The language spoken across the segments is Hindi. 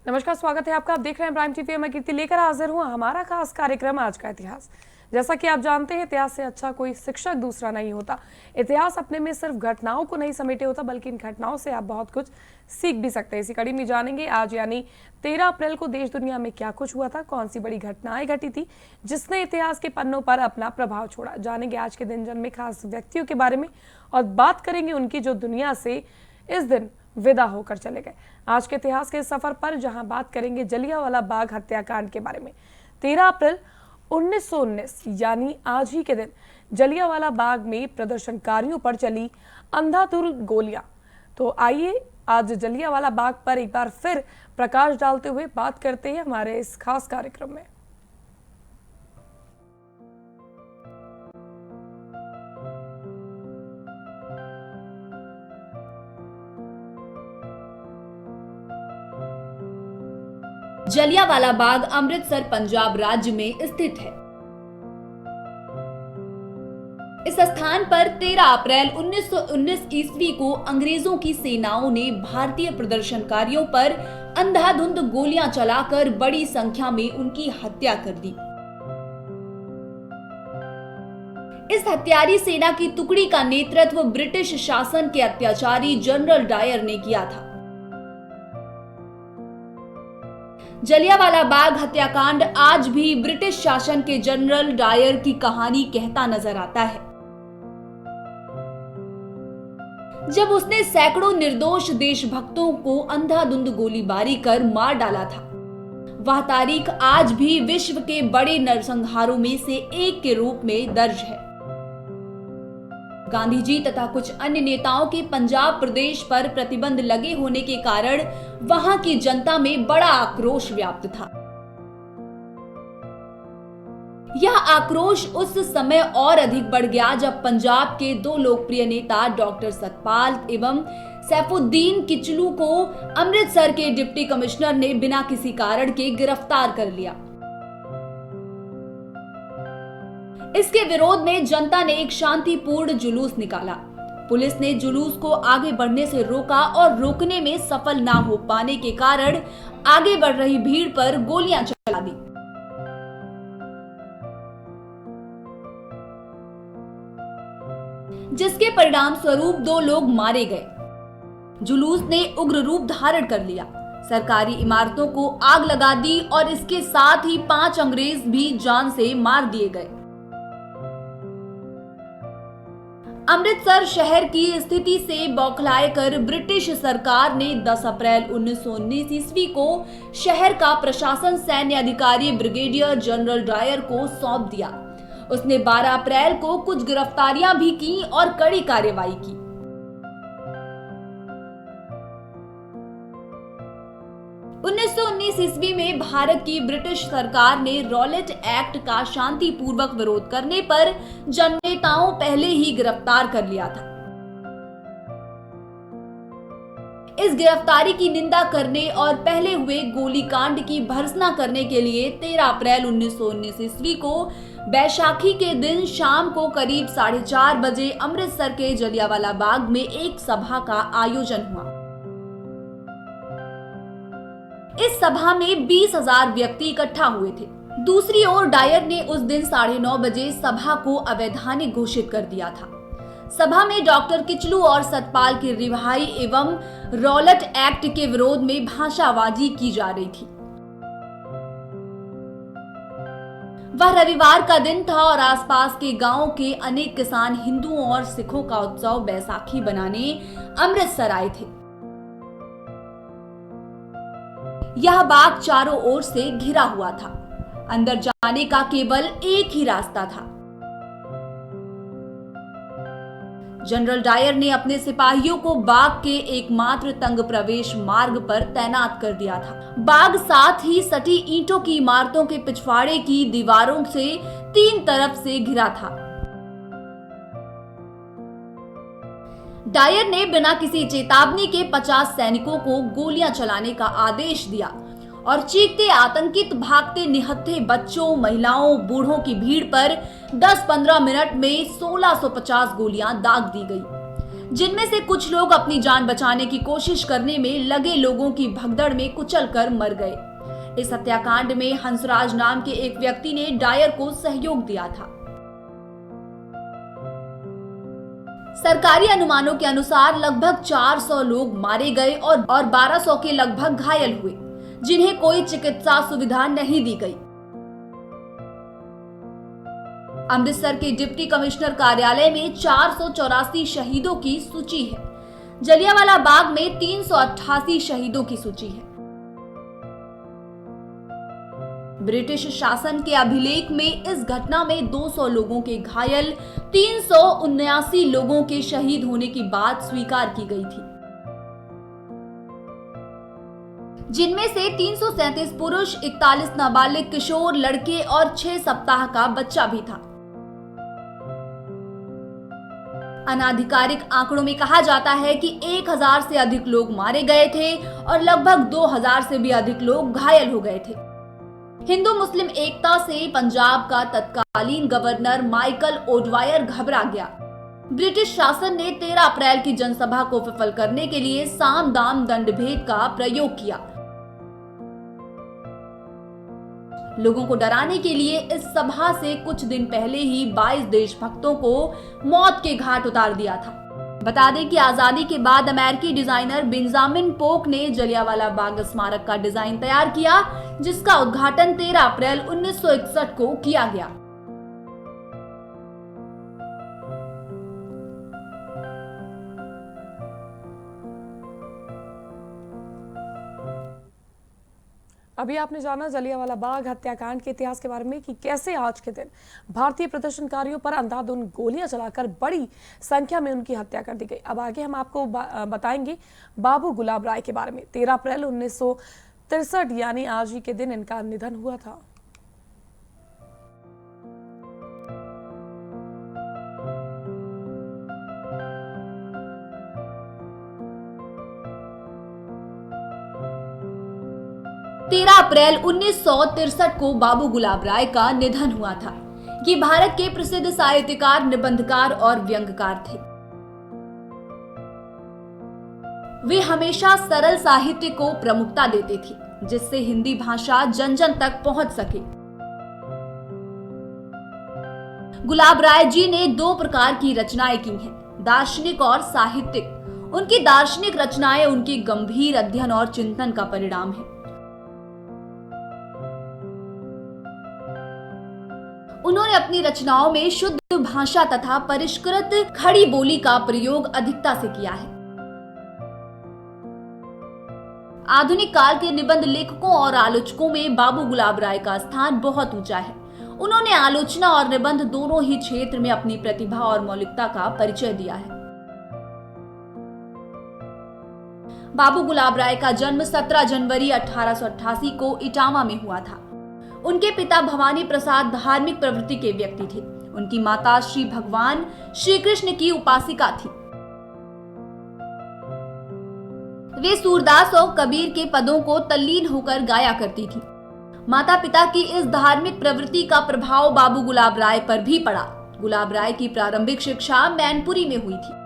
नमस्कार, स्वागत है आपका। आप देख रहे हैं प्राइम टीवी। मैं कीर्ति लेकर हाजिर हूं हमारा खास कार्यक्रम आज का इतिहास। जैसा कि आप जानते हैं, इतिहास से अच्छा कोई शिक्षक दूसरा नहीं होता। इतिहास अपने में सिर्फ घटनाओं को नहीं समेटे होता, बल्कि इन घटनाओं से आप बहुत कुछ सीख भी सकते हैं। इसी कड़ी में जानेंगे आज यानी 13 अप्रैल को देश दुनिया में क्या कुछ हुआ था, कौन सी बड़ी घटनाएं घटी थी जिसने इतिहास के पन्नों पर अपना प्रभाव छोड़ा। जानेंगे आज के दिन जन्मे खास व्यक्तियों के बारे में और बात करेंगे उनकी जो दुनिया से इस दिन विदा होकर चले गए। आज के इतिहास के सफर पर जहां बात करेंगे जलियांवाला बाग हत्याकांड के बारे में। 13 अप्रैल 1919 यानी आज ही के दिन जलियांवाला बाग में प्रदर्शनकारियों पर चली अंधाधुंध गोलियां। तो आइए आज जलियांवाला बाग पर एक बार फिर प्रकाश डालते हुए बात करते हैं हमारे इस खास कार्यक्रम में। जलियांवाला बाग अमृतसर पंजाब राज्य में स्थित है। इस स्थान पर 13 अप्रैल 1919 ईस्वी को अंग्रेजों की सेनाओं ने भारतीय प्रदर्शनकारियों पर अंधाधुंध गोलियां चलाकर बड़ी संख्या में उनकी हत्या कर दी। इस हत्यारी सेना की टुकड़ी का नेतृत्व ब्रिटिश शासन के अत्याचारी जनरल डायर ने किया था। जलियांवाला बाग हत्याकांड आज भी ब्रिटिश शासन के जनरल डायर की कहानी कहता नजर आता है, जब उसने सैकड़ों निर्दोष देशभक्तों को अंधाधुंध गोलीबारी कर मार डाला था। वह तारीख आज भी विश्व के बड़े नरसंहारों में से एक के रूप में दर्ज है। गांधी जी तथा कुछ अन्य नेताओं के पंजाब प्रदेश पर प्रतिबंध लगे होने के कारण वहां की जनता में बड़ा आक्रोश व्याप्त था। यह आक्रोश उस समय और अधिक बढ़ गया जब पंजाब के दो लोकप्रिय नेता डॉक्टर सतपाल एवं सैफुद्दीन किचलू को अमृतसर के डिप्टी कमिश्नर ने बिना किसी कारण के गिरफ्तार कर लिया। इसके विरोध में जनता ने एक शांतिपूर्ण जुलूस निकाला। पुलिस ने जुलूस को आगे बढ़ने से रोका और रोकने में सफल ना हो पाने के कारण आगे बढ़ रही भीड़ पर गोलियां चला दी। जिसके परिणाम स्वरूप 2 लोग मारे गए। जुलूस ने उग्र रूप धारण कर लिया, सरकारी इमारतों को आग लगा दी और इसके साथ ही 5 अंग्रेज भी जान से मार दिए गए। अमृतसर शहर की स्थिति से बौखलाए कर ब्रिटिश सरकार ने 10 अप्रैल 1919 ईस्वी को शहर का प्रशासन सैन्य अधिकारी ब्रिगेडियर जनरल डायर को सौंप दिया। उसने 12 अप्रैल को कुछ गिरफ्तारियां भी की और कड़ी कार्रवाई की। 1919 ईस्वी में भारत की ब्रिटिश सरकार ने रॉलेट एक्ट का शांतिपूर्वक विरोध करने पर जननेताओं पहले ही गिरफ्तार कर लिया था। इस गिरफ्तारी की निंदा करने और पहले हुए गोलीकांड की भर्त्सना करने के लिए 13 अप्रैल 1919 ईस्वी को बैसाखी के दिन शाम को करीब 4:30 बजे अमृतसर के जलियांवाला बाग में एक सभा का आयोजन हुआ। इस सभा में 20,000 व्यक्ति इकट्ठा हुए थे। दूसरी ओर डायर ने उस दिन 9:30 बजे सभा को अवैधानिक घोषित कर दिया था। सभा में डॉक्टर किचलू और सतपाल की रिहाई एवं रॉलेट एक्ट के विरोध में भाषाबाजी की जा रही थी। वह रविवार का दिन था और आसपास के गांवों के अनेक किसान हिंदुओं और सिखों का उत्सव बैसाखी बनाने अमृतसर आए थे। यह बाग चारों ओर से घिरा हुआ था। अंदर जाने का केवल एक ही रास्ता था। जनरल डायर ने अपने सिपाहियों को बाग के एकमात्र तंग प्रवेश मार्ग पर तैनात कर दिया था। बाग साथ ही सटी ईंटों की इमारतों के पिछवाड़े की दीवारों से 3 तरफ से घिरा था। डायर ने बिना किसी चेतावनी के 50 सैनिकों को गोलियां चलाने का आदेश दिया और चीखते आतंकित भागते निहत्थे बच्चों, महिलाओं, बूढ़ों की भीड़ पर 10-15 मिनट में 1650 गोलियां दाग दी गई। जिनमें से कुछ लोग अपनी जान बचाने की कोशिश करने में लगे लोगों की भगदड़ में कुचलकर मर गए। इस हत्याकांड में हंसराज नाम के एक व्यक्ति ने डायर को सहयोग दिया था। सरकारी अनुमानों के अनुसार लगभग 400 लोग मारे गए और 1200 के लगभग घायल हुए, जिन्हें कोई चिकित्सा सुविधा नहीं दी गई। अमृतसर के डिप्टी कमिश्नर कार्यालय में 484 शहीदों की सूची है। जलियांवाला बाग में 388 शहीदों की सूची है। ब्रिटिश शासन के अभिलेख में इस घटना में 200 लोगों के घायल, 379 लोगों के शहीद होने की बात स्वीकार की गई थी, जिनमें से 337 पुरुष, 41 नाबालिग किशोर लड़के और 6 सप्ताह का बच्चा भी था। अनाधिकारिक आंकड़ों में कहा जाता है कि 1000 से अधिक लोग मारे गए थे और लगभग 2000 से भी अधिक लोग घायल हो गए थे। हिंदू मुस्लिम एकता से पंजाब का तत्कालीन गवर्नर माइकल ओडवायर घबरा गया। ब्रिटिश शासन ने 13 अप्रैल की जनसभा को विफल करने के लिए साम दाम दंड भेद का प्रयोग किया। लोगों को डराने के लिए इस सभा से कुछ दिन पहले ही 22 देशभक्तों को मौत के घाट उतार दिया था। बता दें कि आजादी के बाद अमेरिकी डिजाइनर बेंजामिन पोक ने जलियांवाला बाग स्मारक का डिजाइन तैयार किया, जिसका उद्घाटन 13 अप्रैल 1961 को किया गया। अभी आपने जाना जलियांवाला बाग हत्याकांड के इतिहास के बारे में कि कैसे आज के दिन भारतीय प्रदर्शनकारियों पर अंधाधुंध गोलियां चलाकर बड़ी संख्या में उनकी हत्या कर दी गई। अब आगे हम आपको बताएंगे बाबू गुलाब राय के बारे में। 13 अप्रैल 1963 यानी आज ही के दिन इनका निधन हुआ था। अप्रैल 1963 को बाबू गुलाब राय का निधन हुआ था। ये भारत के प्रसिद्ध साहित्यकार, निबंधकार और व्यंग्यकार थे। वे हमेशा सरल साहित्य को प्रमुखता देते थे, जिससे हिंदी भाषा जन जन तक पहुंच सके। गुलाब राय जी ने 2 प्रकार की रचनाएं की हैं, दार्शनिक और साहित्यिक। उनकी दार्शनिक रचनाएं उनके गंभीर अध्ययन और चिंतन का परिणाम है। उन्होंने अपनी रचनाओं में शुद्ध भाषा तथा परिष्कृत खड़ी बोली का प्रयोग अधिकता से किया है। आधुनिक काल के निबंध लेखकों और आलोचकों में बाबू गुलाब राय का स्थान बहुत ऊंचा है। उन्होंने आलोचना और निबंध दोनों ही क्षेत्र में अपनी प्रतिभा और मौलिकता का परिचय दिया है। बाबू गुलाब राय का जन्म 17 जनवरी 1888 को इटावा में हुआ था। उनके पिता भवानी प्रसाद धार्मिक प्रवृत्ति के व्यक्ति थे। उनकी माता श्री भगवान श्री कृष्ण की उपासिका थी। वे सूरदास और कबीर के पदों को तल्लीन होकर गाया करती थी। माता पिता की इस धार्मिक प्रवृत्ति का प्रभाव बाबू गुलाब राय पर भी पड़ा। गुलाब राय की प्रारंभिक शिक्षा मैनपुरी में हुई थी।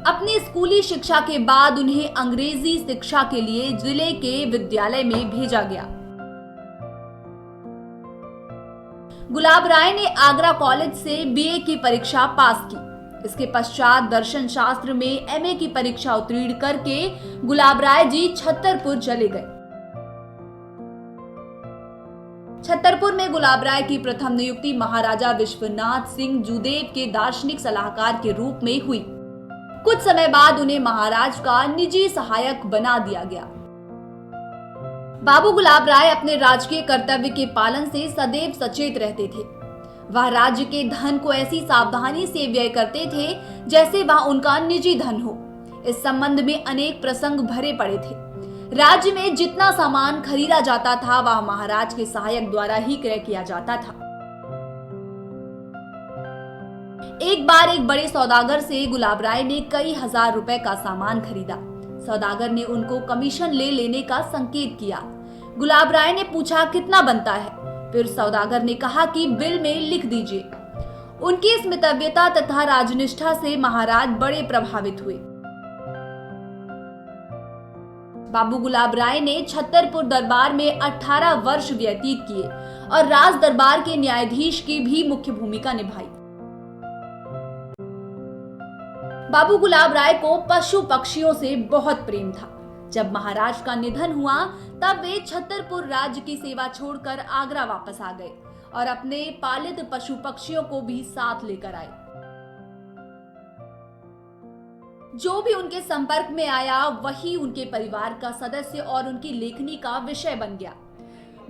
अपनी स्कूली शिक्षा के बाद उन्हें अंग्रेजी शिक्षा के लिए जिले के विद्यालय में भेजा गया। गुलाब राय ने आगरा कॉलेज से बीए की परीक्षा पास की। इसके पश्चात दर्शन शास्त्र में एमए की परीक्षा उत्तीर्ण करके गुलाब राय जी छतरपुर चले गए। छतरपुर में गुलाब राय की प्रथम नियुक्ति महाराजा विश्वनाथ सिंह जूदेव के दार्शनिक सलाहकार के रूप में हुई। कुछ समय बाद उन्हें महाराज का निजी सहायक बना दिया गया। बाबू गुलाब राय अपने राजकीय कर्तव्य के पालन से सदैव सचेत रहते थे। वह राज्य के धन को ऐसी सावधानी से व्यय करते थे जैसे वह उनका निजी धन हो। इस संबंध में अनेक प्रसंग भरे पड़े थे। राज्य में जितना सामान खरीदा जाता था वह महाराज के सहायक द्वारा ही क्रय किया जाता था। एक बार एक बड़े सौदागर से गुलाब राय ने कई हजार रुपए का सामान खरीदा। सौदागर ने उनको कमीशन ले लेने का संकेत किया। गुलाब राय ने पूछा कितना बनता है। फिर सौदागर ने कहा कि बिल में लिख दीजिए। उनकी इस मितव्यता तथा राजनिष्ठा से महाराज बड़े प्रभावित हुए। बाबू गुलाब राय ने छतरपुर दरबार में 18 वर्ष व्यतीत किए और राज दरबार के न्यायाधीश की भी मुख्य भूमिका निभाई। बाबू गुलाब राय को पशु पक्षियों से बहुत प्रेम था। जब महाराज का निधन हुआ तब वे छतरपुर राज्य की सेवा छोड़कर आगरा वापस आ गए और अपने पालित पशु पक्षियों को भी साथ लेकर आए। जो भी उनके संपर्क में आया वही उनके परिवार का सदस्य और उनकी लेखनी का विषय बन गया।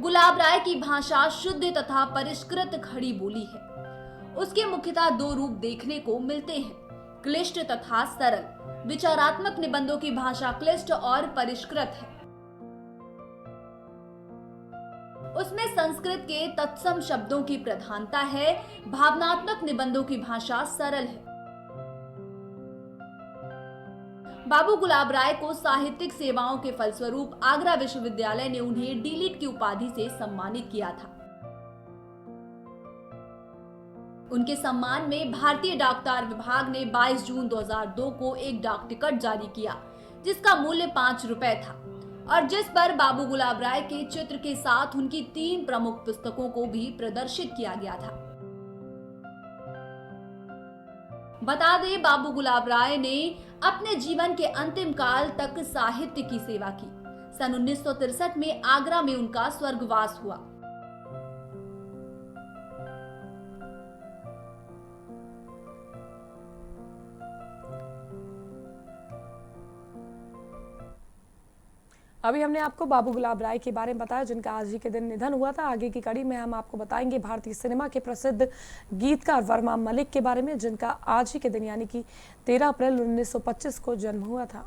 गुलाब राय की भाषा शुद्ध तथा परिष्कृत खड़ी बोली है। उसके मुख्यतः दो रूप देखने को मिलते हैं, क्लिष्ट तथा सरल। विचारात्मक निबंधों की भाषा क्लिष्ट और परिष्कृत है। उसमें संस्कृत के तत्सम शब्दों की प्रधानता है। भावनात्मक निबंधों की भाषा सरल है। बाबू गुलाब राय को साहित्यिक सेवाओं के फलस्वरूप आगरा विश्वविद्यालय ने उन्हें डीलिट की उपाधि से सम्मानित किया था। उनके सम्मान में भारतीय डाकतार विभाग ने 22 जून 2002 को एक डाक टिकट जारी किया, जिसका मूल्य 5 रुपए था और जिस पर बाबू गुलाब राय के चित्र के साथ उनकी 3 प्रमुख पुस्तकों को भी प्रदर्शित किया गया था। बता दें, बाबू गुलाब राय ने अपने जीवन के अंतिम काल तक साहित्य की सेवा की। सन 1963 में आगरा में उनका स्वर्गवास हुआ। अभी हमने आपको बाबू गुलाब राय के बारे में बताया, जिनका आज ही के दिन निधन हुआ था। आगे की कड़ी में हम आपको बताएंगे भारतीय सिनेमा के प्रसिद्ध गीतकार वर्मा मलिक के बारे में, जिनका आज ही के दिन यानी कि 13 अप्रैल 1925 को जन्म हुआ था।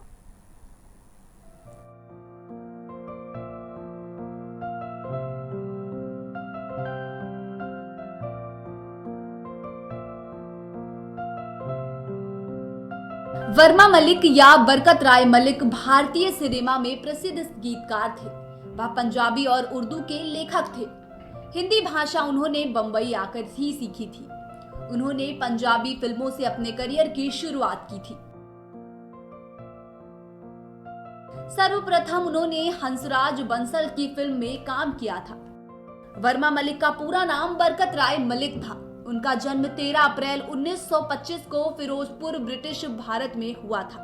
वर्मा मलिक या बरकत राय मलिक भारतीय सिनेमा में प्रसिद्ध गीतकार थे। वह पंजाबी और उर्दू के लेखक थे। हिंदी भाषा उन्होंने बंबई आकर ही सीखी थी। उन्होंने पंजाबी फिल्मों से अपने करियर की शुरुआत की थी। सर्वप्रथम उन्होंने हंसराज बंसल की फिल्म में काम किया था। वर्मा मलिक का पूरा नाम बरकत राय मलिक था। उनका जन्म 13 अप्रैल 1925 को फिरोजपुर, ब्रिटिश भारत में हुआ था।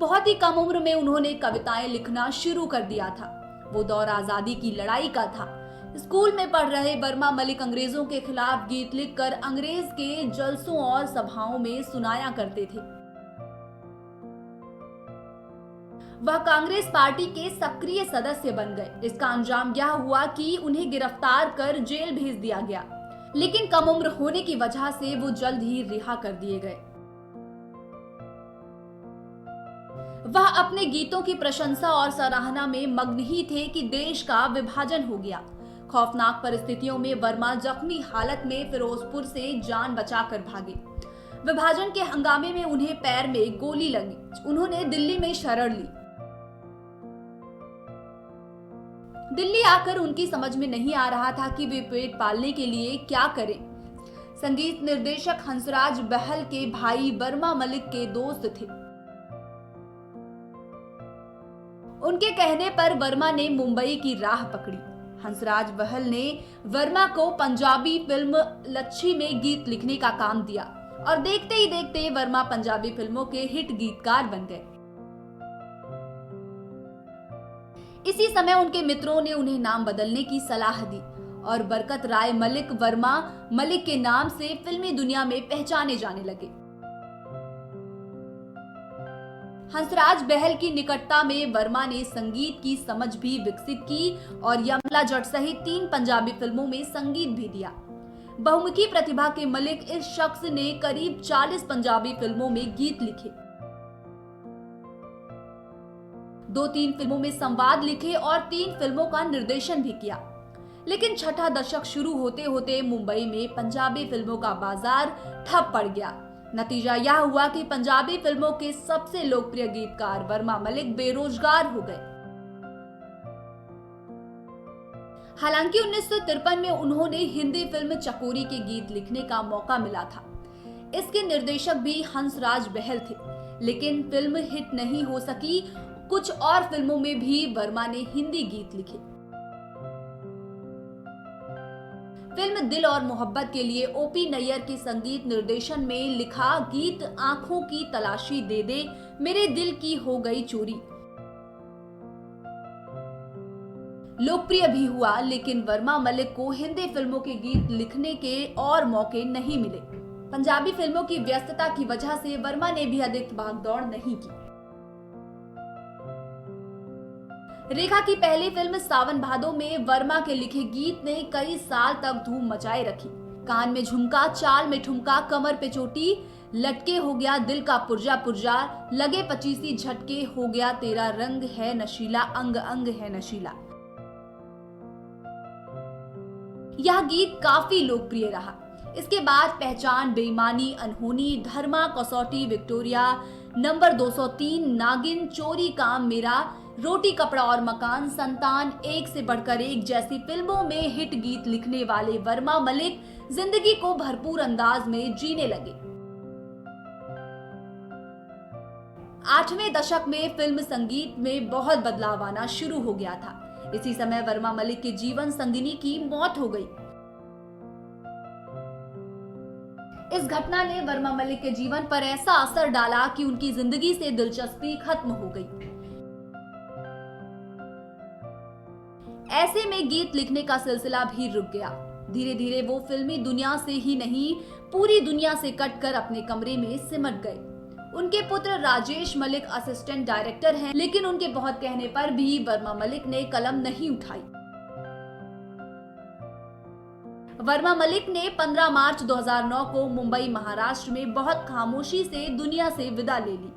बहुत ही कम उम्र में उन्होंने कविताएं लिखना शुरू कर दिया था। वो दौर आजादी की लड़ाई का था। स्कूल में पढ़ रहे वर्मा मलिक अंग्रेजों के खिलाफ गीत लिखकर अंग्रेज के जलसों और सभाओं में सुनाया करते थे। वह कांग्रेस पार्टी के सक्रिय सदस्य बन गए। इसका अंजाम यह हुआ कि उन्हें गिरफ्तार कर जेल भेज दिया गया, लेकिन कम उम्र होने की वजह से वो जल्द ही रिहा कर दिए गए। वह अपने गीतों की प्रशंसा और सराहना में मग्न ही थे कि देश का विभाजन हो गया। खौफनाक परिस्थितियों में वर्मा जख्मी हालत में फिरोजपुर से जान बचाकर भागे। विभाजन के हंगामे में उन्हें पैर में गोली लगी। उन्होंने दिल्ली में शरण ली। दिल्ली आकर उनकी समझ में नहीं आ रहा था कि वे पेट पालने के लिए क्या करें। संगीत निर्देशक हंसराज बहल के भाई वर्मा मलिक के दोस्त थे। उनके कहने पर वर्मा ने मुंबई की राह पकड़ी। हंसराज बहल ने वर्मा को पंजाबी फिल्म लच्छी में गीत लिखने का काम दिया और देखते ही देखते वर्मा पंजाबी फिल्मों के हिट गीतकार बन गए। इसी समय उनके मित्रों ने उन्हें नाम बदलने की सलाह दी और बरकत राय मलिक वर्मा मलिक के नाम से फिल्मी दुनिया में पहचाने जाने लगे। हंसराज बहल की निकटता में वर्मा ने संगीत की समझ भी विकसित की और यमला जट सहित 3 पंजाबी फिल्मों में संगीत भी दिया। बहुमुखी प्रतिभा के मलिक इस शख्स ने करीब 40 पंजाबी फिल्मों में गीत लिखे, 2-3 फिल्मों में संवाद लिखे और 3 फिल्मों का निर्देशन भी किया। लेकिन छठा दशक शुरू होते होते मुंबई में पंजाबी फिल्मों का बाजार ठप पड़ गया। नतीजा यह हुआ कि पंजाबी फिल्मों के सबसे लोकप्रिय गीतकार वर्मा मलिक बेरोजगार हो गए। हालांकि 1953 में उन्होंने हिंदी फिल्म चकोरी के गीत लिखने का मौका मिला था। इसके निर्देशक भी हंसराज बहल थे, लेकिन फिल्म हिट नहीं हो सकी। कुछ और फिल्मों में भी वर्मा ने हिंदी गीत लिखे। फिल्म दिल और मोहब्बत के लिए ओपी नैयर के संगीत निर्देशन में लिखा गीत आंखों की तलाशी दे दे मेरे दिल की हो गई चोरी लोकप्रिय भी हुआ, लेकिन वर्मा मलिक को हिंदी फिल्मों के गीत लिखने के और मौके नहीं मिले। पंजाबी फिल्मों की व्यस्तता की वजह से वर्मा ने भी अधिक भागदौड़ नहीं की। रेखा की पहली फिल्म सावन भादो में वर्मा के लिखे गीत ने कई साल तक धूम मचाए रखी। कान में झुमका, चाल में ठुमका, कमर पे चोटी, लटके हो गया दिल का पुर्जा पुर्जा, लगे पचीसी झटके, हो गया तेरा रंग है नशीला, अंग अंग है नशीला। यह गीत काफी लोकप्रिय रहा। इसके बाद पहचान, बेईमानी, अनहोनी, धर्मा, कसौटी, विक्टोरिया, नंबर 203, नागिन, चोरी काम मेरा, रोटी कपड़ा और मकान, संतान, एक से बढ़कर एक जैसी फिल्मों में हिट गीत लिखने वाले वर्मा मलिक जिंदगी को भरपूर अंदाज में जीने लगे। 8वें दशक में फिल्म संगीत में बहुत बदलाव आना शुरू हो गया था। इसी समय वर्मा मलिक के जीवन संगिनी की मौत हो गई। इस घटना ने वर्मा मलिक के जीवन पर ऐसा असर डाला कि उनकी जिंदगी से दिलचस्पी खत्म हो गई। ऐसे में गीत लिखने का सिलसिला भी रुक गया। धीरे धीरे वो फिल्मी दुनिया से ही नहीं, पूरी दुनिया से कटकर अपने कमरे में सिमट गए। उनके पुत्र राजेश मलिक असिस्टेंट डायरेक्टर हैं, लेकिन उनके बहुत कहने पर भी वर्मा मलिक ने कलम नहीं उठाई। वर्मा मलिक ने 15 मार्च 2009 को मुंबई, महाराष्ट्र में बहुत खामोशी से दुनिया से विदा ले ली।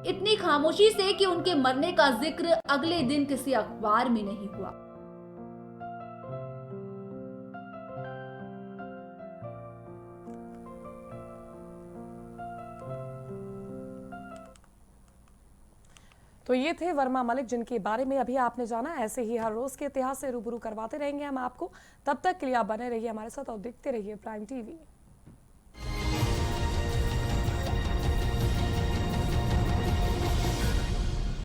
इतनी खामोशी से कि उनके मरने का जिक्र अगले दिन किसी अखबार में नहीं हुआ। तो ये थे वर्मा मलिक, जिनके बारे में अभी आपने जाना। ऐसे ही हर रोज के इतिहास से रूबरू करवाते रहेंगे हम आपको। तब तक के लिए आप बने रहिए हमारे साथ और देखते रहिए प्राइम टीवी।